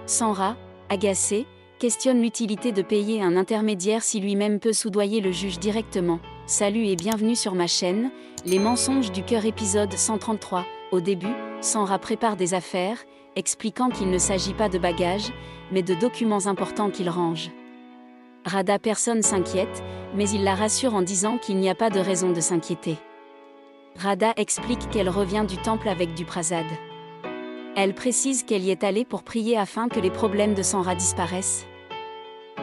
Sanra, agacée, questionne l'utilité de payer un intermédiaire si lui-même peut soudoyer le juge directement. Salut et bienvenue sur ma chaîne, Les mensonges du cœur épisode 133. Au début, Sanra prépare des affaires, expliquant qu'il ne s'agit pas de bagages, mais de documents importants qu'il range. Radha personne s'inquiète, mais il la rassure en disant qu'il n'y a pas de raison de s'inquiéter. Radha explique qu'elle revient du temple avec du prasad. Elle précise qu'elle y est allée pour prier afin que les problèmes de Sanra disparaissent,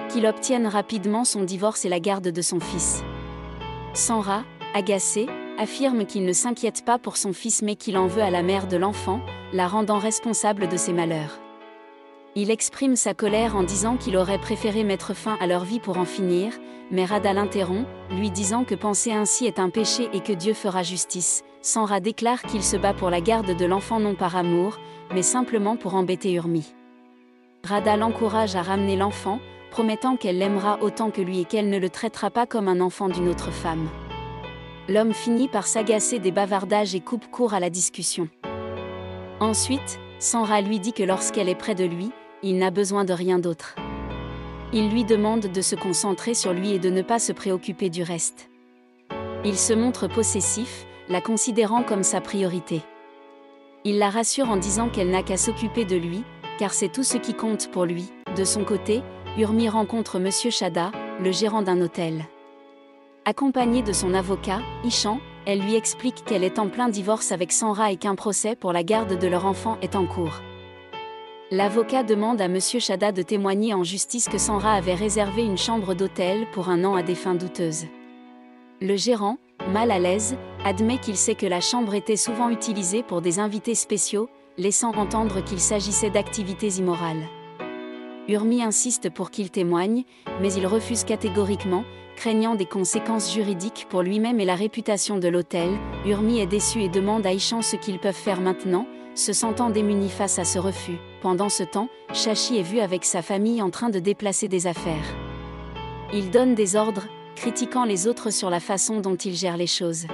qu'il obtienne rapidement son divorce et la garde de son fils. Sanra, agacé, affirme qu'il ne s'inquiète pas pour son fils mais qu'il en veut à la mère de l'enfant, la rendant responsable de ses malheurs. Il exprime sa colère en disant qu'il aurait préféré mettre fin à leur vie pour en finir, mais Radha l'interrompt, lui disant que penser ainsi est un péché et que Dieu fera justice. Sanra déclare qu'il se bat pour la garde de l'enfant non par amour, mais simplement pour embêter Urmi. Radha l'encourage à ramener l'enfant, promettant qu'elle l'aimera autant que lui et qu'elle ne le traitera pas comme un enfant d'une autre femme. L'homme finit par s'agacer des bavardages et coupe court à la discussion. Ensuite, Sanra lui dit que lorsqu'elle est près de lui, il n'a besoin de rien d'autre. Il lui demande de se concentrer sur lui et de ne pas se préoccuper du reste. Il se montre possessif, la considérant comme sa priorité. Il la rassure en disant qu'elle n'a qu'à s'occuper de lui, car c'est tout ce qui compte pour lui. De son côté, Urmi rencontre Monsieur Chadha, le gérant d'un hôtel. Accompagnée de son avocat, Ishan, elle lui explique qu'elle est en plein divorce avec Sanra et qu'un procès pour la garde de leur enfant est en cours. L'avocat demande à Monsieur Chadha de témoigner en justice que Sanra avait réservé une chambre d'hôtel pour un an à des fins douteuses. Le gérant, mal à l'aise, admet qu'il sait que la chambre était souvent utilisée pour des invités spéciaux, laissant entendre qu'il s'agissait d'activités immorales. Urmi insiste pour qu'il témoigne, mais il refuse catégoriquement, craignant des conséquences juridiques pour lui-même et la réputation de l'hôtel. Urmi est déçu et demande à Ishan ce qu'ils peuvent faire maintenant, se sentant démunis face à ce refus. Pendant ce temps, Shashi est vu avec sa famille en train de déplacer des affaires. Il donne des ordres, critiquant les autres sur la façon dont ils gèrent les choses.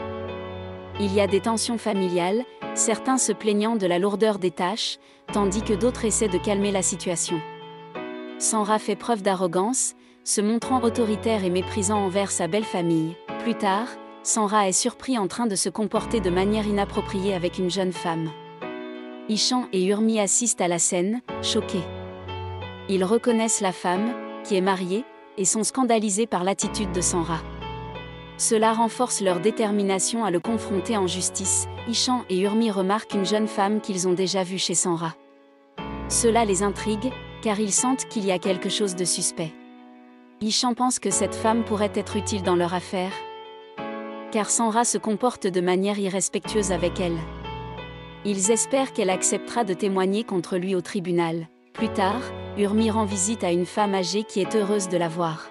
Il y a des tensions familiales, certains se plaignant de la lourdeur des tâches, tandis que d'autres essaient de calmer la situation. Sanra fait preuve d'arrogance, se montrant autoritaire et méprisant envers sa belle famille. Plus tard, Sanra est surpris en train de se comporter de manière inappropriée avec une jeune femme. Ishan et Urmi assistent à la scène, choqués. Ils reconnaissent la femme, qui est mariée, et sont scandalisés par l'attitude de Sanra. Cela renforce leur détermination à le confronter en justice. Ishan et Urmi remarquent une jeune femme qu'ils ont déjà vue chez Sanra. Cela les intrigue, car ils sentent qu'il y a quelque chose de suspect. Ishan pense que cette femme pourrait être utile dans leur affaire, car Sanra se comporte de manière irrespectueuse avec elle. Ils espèrent qu'elle acceptera de témoigner contre lui au tribunal. Plus tard, Urmi rend visite à une femme âgée qui est heureuse de la voir.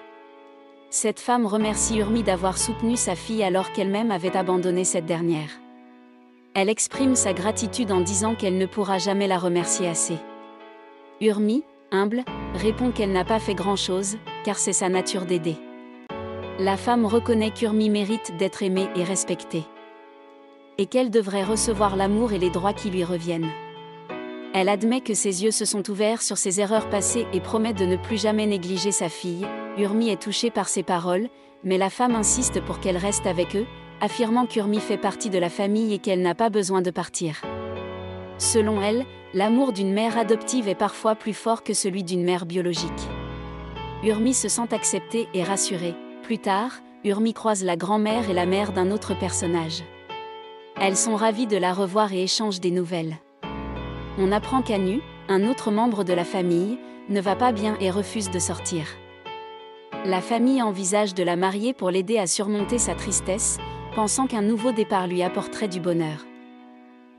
Cette femme remercie Urmi d'avoir soutenu sa fille alors qu'elle-même avait abandonné cette dernière. Elle exprime sa gratitude en disant qu'elle ne pourra jamais la remercier assez. Urmi, humble, répond qu'elle n'a pas fait grand-chose, car c'est sa nature d'aider. La femme reconnaît qu'Urmi mérite d'être aimée et respectée, et qu'elle devrait recevoir l'amour et les droits qui lui reviennent. Elle admet que ses yeux se sont ouverts sur ses erreurs passées et promet de ne plus jamais négliger sa fille. Urmi est touchée par ces paroles, mais la femme insiste pour qu'elle reste avec eux, affirmant qu'Urmi fait partie de la famille et qu'elle n'a pas besoin de partir. Selon elle, l'amour d'une mère adoptive est parfois plus fort que celui d'une mère biologique. Urmi se sent acceptée et rassurée. Plus tard, Urmi croise la grand-mère et la mère d'un autre personnage. Elles sont ravies de la revoir et échangent des nouvelles. On apprend qu'Anu, un autre membre de la famille, ne va pas bien et refuse de sortir. La famille envisage de la marier pour l'aider à surmonter sa tristesse, pensant qu'un nouveau départ lui apporterait du bonheur.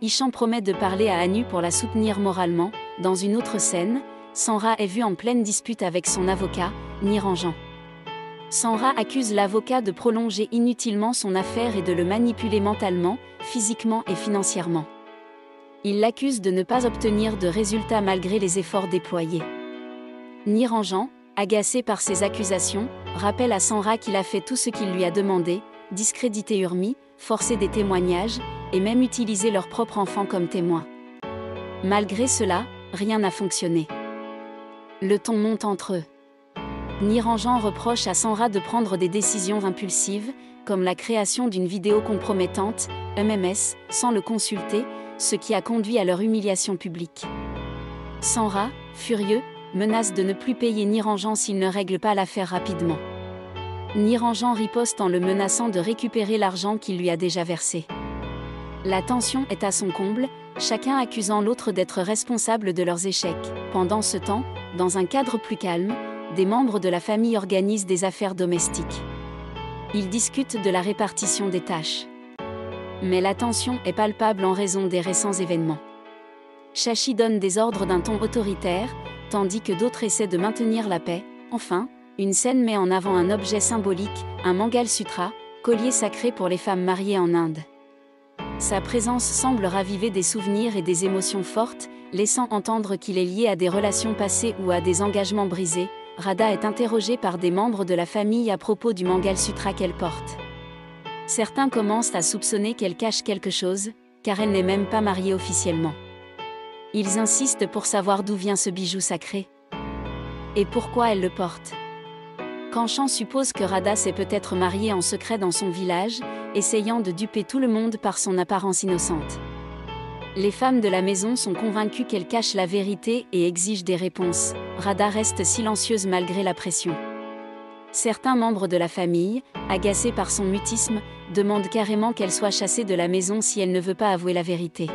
Ishan promet de parler à Anu pour la soutenir moralement. Dans une autre scène, Sanra est vue en pleine dispute avec son avocat, Niranjan. Sanra accuse l'avocat de prolonger inutilement son affaire et de le manipuler mentalement, physiquement et financièrement. Il l'accuse de ne pas obtenir de résultats malgré les efforts déployés. Niranjan, agacé par ces accusations, rappelle à Sanra qu'il a fait tout ce qu'il lui a demandé, discréditer Urmi, forcer des témoignages, et même utiliser leur propre enfant comme témoin. Malgré cela, rien n'a fonctionné. Le ton monte entre eux. Niranjan reproche à Sanra de prendre des décisions impulsives, comme la création d'une vidéo compromettante, MMS, sans le consulter, ce qui a conduit à leur humiliation publique. Sanra, furieux, menace de ne plus payer Niranjan s'il ne règle pas l'affaire rapidement. Niranjan riposte en le menaçant de récupérer l'argent qu'il lui a déjà versé. La tension est à son comble, chacun accusant l'autre d'être responsable de leurs échecs. Pendant ce temps, dans un cadre plus calme, des membres de la famille organisent des affaires domestiques. Ils discutent de la répartition des tâches. Mais la tension est palpable en raison des récents événements. Shashi donne des ordres d'un ton autoritaire, tandis que d'autres essaient de maintenir la paix. Enfin, une scène met en avant un objet symbolique, un Mangal Sutra, collier sacré pour les femmes mariées en Inde. Sa présence semble raviver des souvenirs et des émotions fortes, laissant entendre qu'il est lié à des relations passées ou à des engagements brisés. Radha est interrogée par des membres de la famille à propos du Mangal Sutra qu'elle porte. Certains commencent à soupçonner qu'elle cache quelque chose, car elle n'est même pas mariée officiellement. Ils insistent pour savoir d'où vient ce bijou sacré. Et pourquoi elle le porte. Kanchan suppose que Radha s'est peut-être mariée en secret dans son village, essayant de duper tout le monde par son apparence innocente. Les femmes de la maison sont convaincues qu'elle cache la vérité et exigent des réponses. Radha reste silencieuse malgré la pression. Certains membres de la famille, agacés par son mutisme, demandent carrément qu'elle soit chassée de la maison si elle ne veut pas avouer la vérité.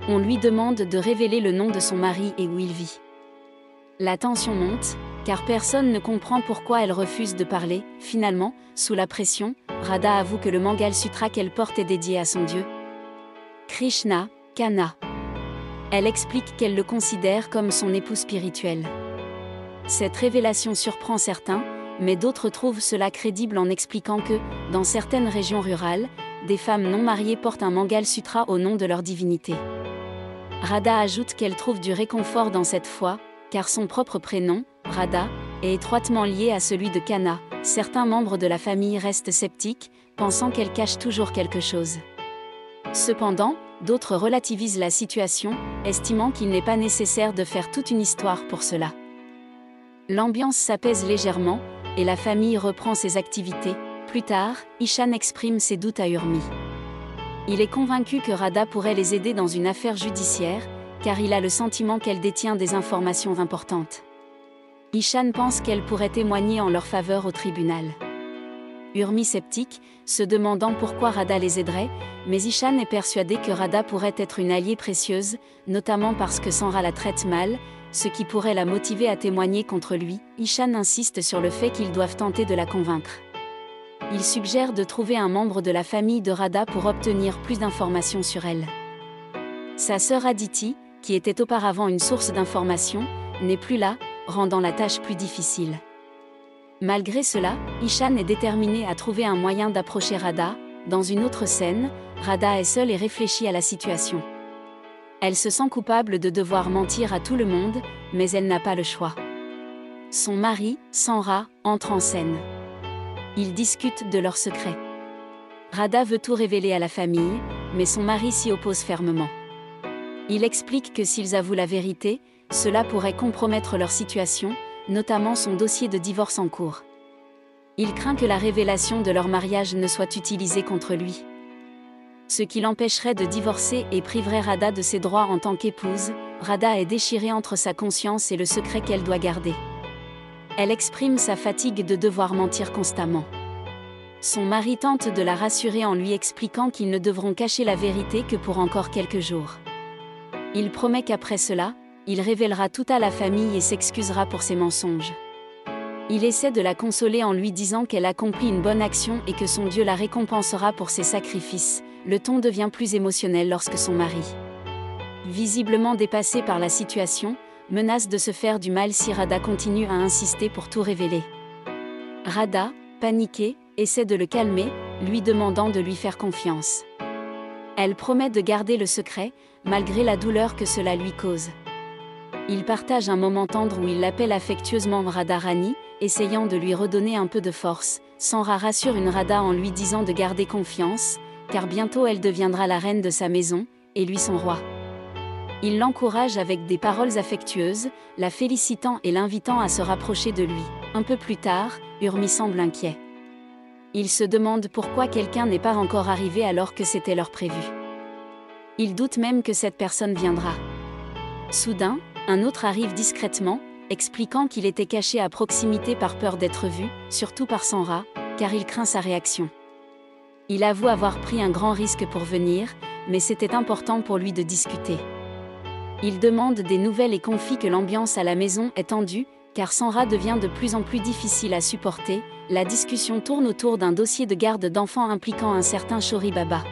On lui demande de révéler le nom de son mari et où il vit. La tension monte, car personne ne comprend pourquoi elle refuse de parler. Finalement, sous la pression, Radha avoue que le Mangal Sutra qu'elle porte est dédié à son dieu Krishna, Kana. Elle explique qu'elle le considère comme son époux spirituel. Cette révélation surprend certains, mais d'autres trouvent cela crédible en expliquant que, dans certaines régions rurales, des femmes non mariées portent un Mangal Sutra au nom de leur divinité. Radha ajoute qu'elle trouve du réconfort dans cette foi, car son propre prénom, Radha, est étroitement lié à celui de Kana. Certains membres de la famille restent sceptiques, pensant qu'elle cache toujours quelque chose. Cependant, d'autres relativisent la situation, estimant qu'il n'est pas nécessaire de faire toute une histoire pour cela. L'ambiance s'apaise légèrement, et la famille reprend ses activités. Plus tard, Ishan exprime ses doutes à Urmi. Il est convaincu que Radha pourrait les aider dans une affaire judiciaire, car il a le sentiment qu'elle détient des informations importantes. Ishan pense qu'elle pourrait témoigner en leur faveur au tribunal. Urmi sceptique, se demandant pourquoi Radha les aiderait, mais Ishan est persuadé que Radha pourrait être une alliée précieuse, notamment parce que Sanra la traite mal, ce qui pourrait la motiver à témoigner contre lui. Ishan insiste sur le fait qu'ils doivent tenter de la convaincre. Il suggère de trouver un membre de la famille de Radha pour obtenir plus d'informations sur elle. Sa sœur Aditi, qui était auparavant une source d'informations, n'est plus là, rendant la tâche plus difficile. Malgré cela, Ishan est déterminé à trouver un moyen d'approcher Radha. Dans une autre scène, Radha est seule et réfléchit à la situation. Elle se sent coupable de devoir mentir à tout le monde, mais elle n'a pas le choix. Son mari, Sanra, entre en scène. Ils discutent de leurs secrets. Radha veut tout révéler à la famille, mais son mari s'y oppose fermement. Il explique que s'ils avouent la vérité, cela pourrait compromettre leur situation, notamment son dossier de divorce en cours. Il craint que la révélation de leur mariage ne soit utilisée contre lui. Ce qui l'empêcherait de divorcer et priverait Radha de ses droits en tant qu'épouse. Radha est déchirée entre sa conscience et le secret qu'elle doit garder. Elle exprime sa fatigue de devoir mentir constamment. Son mari tente de la rassurer en lui expliquant qu'ils ne devront cacher la vérité que pour encore quelques jours. Il promet qu'après cela, il révélera tout à la famille et s'excusera pour ses mensonges. Il essaie de la consoler en lui disant qu'elle accomplit une bonne action et que son Dieu la récompensera pour ses sacrifices. Le ton devient plus émotionnel lorsque son mari, visiblement dépassé par la situation, menace de se faire du mal si Radha continue à insister pour tout révéler. Radha, paniquée, essaie de le calmer, lui demandant de lui faire confiance. Elle promet de garder le secret, malgré la douleur que cela lui cause. Il partage un moment tendre où il l'appelle affectueusement Radharani, essayant de lui redonner un peu de force. Sanra rassure une Radha en lui disant de garder confiance, car bientôt elle deviendra la reine de sa maison, et lui son roi. Il l'encourage avec des paroles affectueuses, la félicitant et l'invitant à se rapprocher de lui. Un peu plus tard, Urmi semble inquiet. Il se demande pourquoi quelqu'un n'est pas encore arrivé alors que c'était l'heure prévue. Il doute même que cette personne viendra. Soudain, un autre arrive discrètement, expliquant qu'il était caché à proximité par peur d'être vu, surtout par Sanra, car il craint sa réaction. Il avoue avoir pris un grand risque pour venir, mais c'était important pour lui de discuter. Il demande des nouvelles et confie que l'ambiance à la maison est tendue, car Sanra devient de plus en plus difficile à supporter. La discussion tourne autour d'un dossier de garde d'enfants impliquant un certain Shori Baba.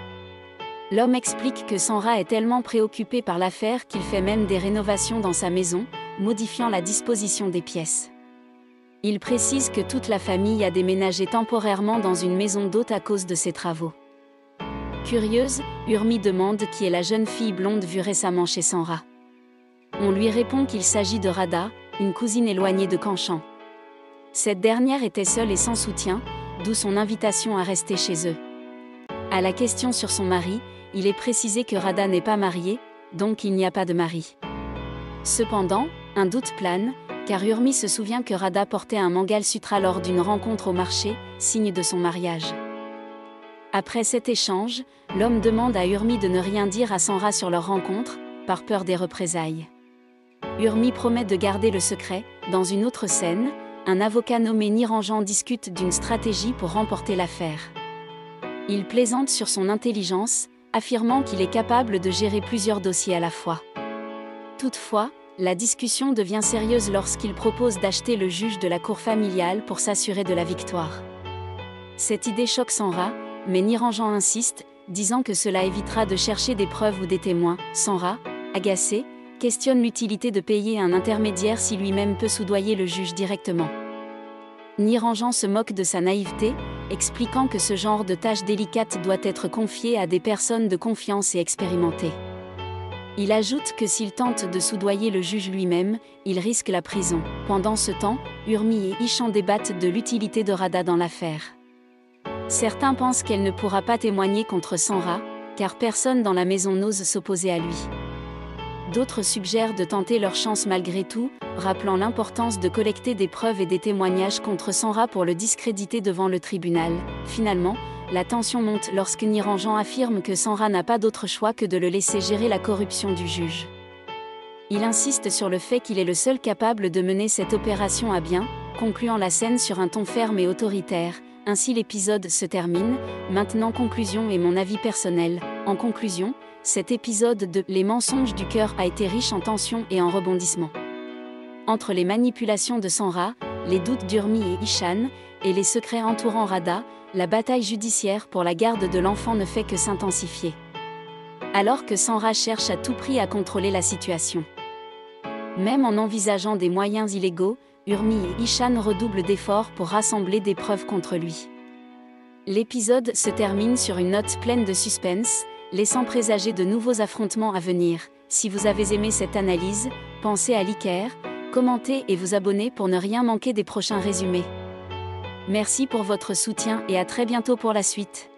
L'homme explique que Sanra est tellement préoccupé par l'affaire qu'il fait même des rénovations dans sa maison, modifiant la disposition des pièces. Il précise que toute la famille a déménagé temporairement dans une maison d'hôte à cause de ces travaux. Curieuse, Urmi demande qui est la jeune fille blonde vue récemment chez Sanra. On lui répond qu'il s'agit de Radha, une cousine éloignée de Kanchan. Cette dernière était seule et sans soutien, d'où son invitation à rester chez eux. À la question sur son mari, il est précisé que Radha n'est pas mariée, donc il n'y a pas de mari. Cependant, un doute plane, car Urmi se souvient que Radha portait un Mangal Sutra lors d'une rencontre au marché, signe de son mariage. Après cet échange, l'homme demande à Urmi de ne rien dire à Sanra sur leur rencontre, par peur des représailles. Urmi promet de garder le secret. Dans une autre scène, un avocat nommé Niranjan discute d'une stratégie pour remporter l'affaire. Il plaisante sur son intelligence, affirmant qu'il est capable de gérer plusieurs dossiers à la fois. Toutefois, la discussion devient sérieuse lorsqu'il propose d'acheter le juge de la cour familiale pour s'assurer de la victoire. Cette idée choque Sanra, mais Niranjan insiste, disant que cela évitera de chercher des preuves ou des témoins. Sanra, agacé, questionne l'utilité de payer un intermédiaire si lui-même peut soudoyer le juge directement. Niranjan se moque de sa naïveté, expliquant que ce genre de tâche délicate doit être confiée à des personnes de confiance et expérimentées. Il ajoute que s'il tente de soudoyer le juge lui-même, il risque la prison. Pendant ce temps, Urmi et Ishan débattent de l'utilité de Radha dans l'affaire. Certains pensent qu'elle ne pourra pas témoigner contre Sanra, car personne dans la maison n'ose s'opposer à lui. D'autres suggèrent de tenter leur chance malgré tout, rappelant l'importance de collecter des preuves et des témoignages contre Sanra pour le discréditer devant le tribunal. Finalement, la tension monte lorsque Niranjan affirme que Sanra n'a pas d'autre choix que de le laisser gérer la corruption du juge. Il insiste sur le fait qu'il est le seul capable de mener cette opération à bien, concluant la scène sur un ton ferme et autoritaire. Ainsi l'épisode se termine. Maintenant conclusion et mon avis personnel. En conclusion, cet épisode de Les mensonges du cœur a été riche en tensions et en rebondissements. Entre les manipulations de Sanra, les doutes d'Urmi et Ishan, et les secrets entourant Radha, la bataille judiciaire pour la garde de l'enfant ne fait que s'intensifier. Alors que Sanra cherche à tout prix à contrôler la situation. Même en envisageant des moyens illégaux, Urmi et Ishan redoublent d'efforts pour rassembler des preuves contre lui. L'épisode se termine sur une note pleine de suspense, laissant présager de nouveaux affrontements à venir. Si vous avez aimé cette analyse, pensez à liker, commenter et vous abonner pour ne rien manquer des prochains résumés. Merci pour votre soutien et à très bientôt pour la suite.